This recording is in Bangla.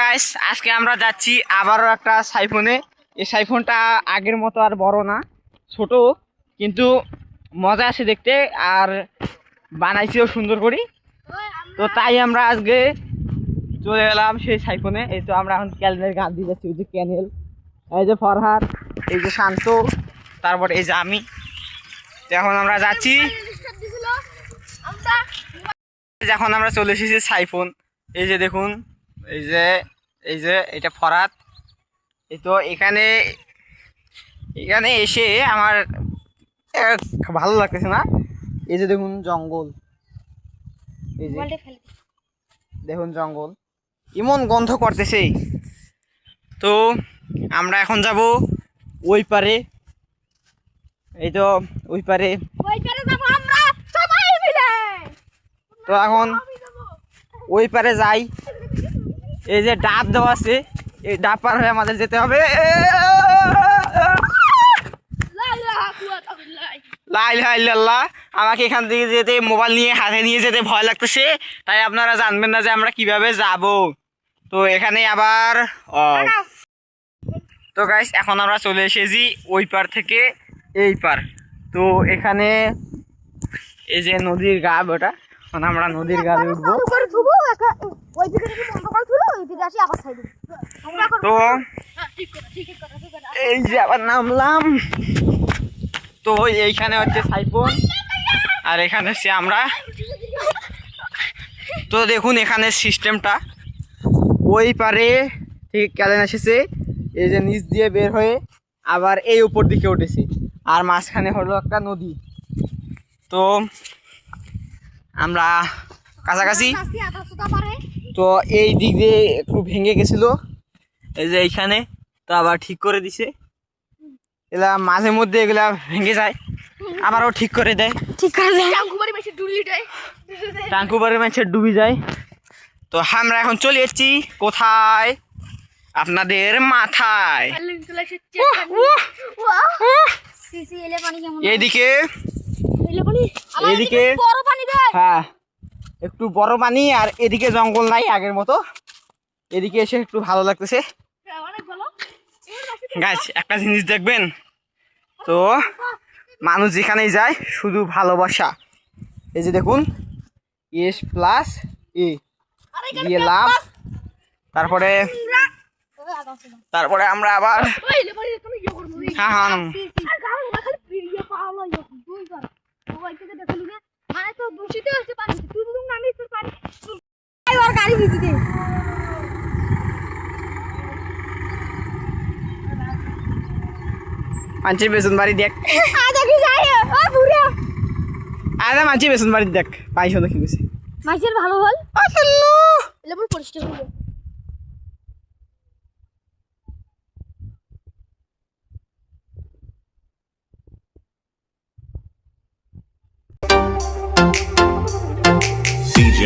গাইস আজকে আমরা যাচ্ছি আবারও একটা সাইফোনে। এই সাইফোনটা আগের মতো আর বড় না, ছোট, কিন্তু মজা আছে দেখতে আর বানাইছিও সুন্দর করে। তো তাই আমরা আজকে চলে গেলাম সেই সাইফোনে। এই তো আমরা এখন ক্যানেলের গান দিয়ে যাচ্ছি। ওই যে ক্যানেল, এই যে ফরহাদ, এই যে শান্ত, তারপর এই যে আমি। এখন আমরা যাচ্ছি, এখন আমরা চলে এসেছি সাইফোন। এই যে দেখুন, এই যে এটা ফরহাদ। এই তো এখানে এসে আমার ভালো লাগতেছে না। এই যে দেখুন জঙ্গল, এই যে দেখুন জঙ্গল এমন গন্ধ করতেছে। তো আমরা এখন যাব ওই পারে। এই তো ওই পারে যাব আমরা সবাই মিলে। তো এখন ওই পারে যাই। এই যে ডাব দেওয়া আছে, এই ডাব পার হয়ে আমাদের যেতে হবে। আমাকে এখান থেকে যেতে, মোবাইল নিয়ে হাতে নিয়ে যেতে ভয় লাগতেছে, তাই আপনারা জানবেন না যে আমরা কিভাবে যাব। তো এখানে আবার তো গাইস এখন আমরা চলে এসেছি ওই পার থেকে এই পার। তো এখানে এই যে নদীর গাব, ওটা এখন আমরা নদীর গাবে উঠবো। তো এই যে আবার নামলাম। তো এইখানে হচ্ছে সাইফোন আর এখানে হচ্ছে আমরা। তো দেখুন এখানে সিস্টেমটা, ওই পারে থেকে ক্যালেন এসেছে, এই যে নিচ দিয়ে বের হয়ে আবার এই উপর দিকে উঠেছে, আর মাঝখানে হলো একটা নদী। তো আমরা কাছাকাছি। তো এই দিক দিয়ে একটু ভেঙে গেছিল, এই যে এইখানে, তো আবার ঠিক করে দিছে। এগুলা মাঝে মধ্যে এগুলা ভেঙে যায়, আবারও ঠিক করে দেয়। টাঙ্কুবাড়ির মাছের ডুবি যায়। তো আমরা এখন চলে এসেছি কোথায়? আপনাদের মাথায়। এইদিকে হ্যাঁ একটু বড় পানি, আর এদিকে জঙ্গল নাই আগের মতো। এদিকে এসে একটু ভালো লাগতেছে। গাছ একটা জিনিস দেখবেন, তো মানুষ যেখানেই যায় শুধু ভালোবাসা। এই যে দেখুন এস প্লাস এ দিয়ে লাভ। তারপরে আমরা আবার মানছি বেসন বাড়ি দেখ, আরে মানছি বেসন বাড়ি দেখ পাইছো দেখি গেছে মাছের ভালো হল পরিষ্কার হলো। DJ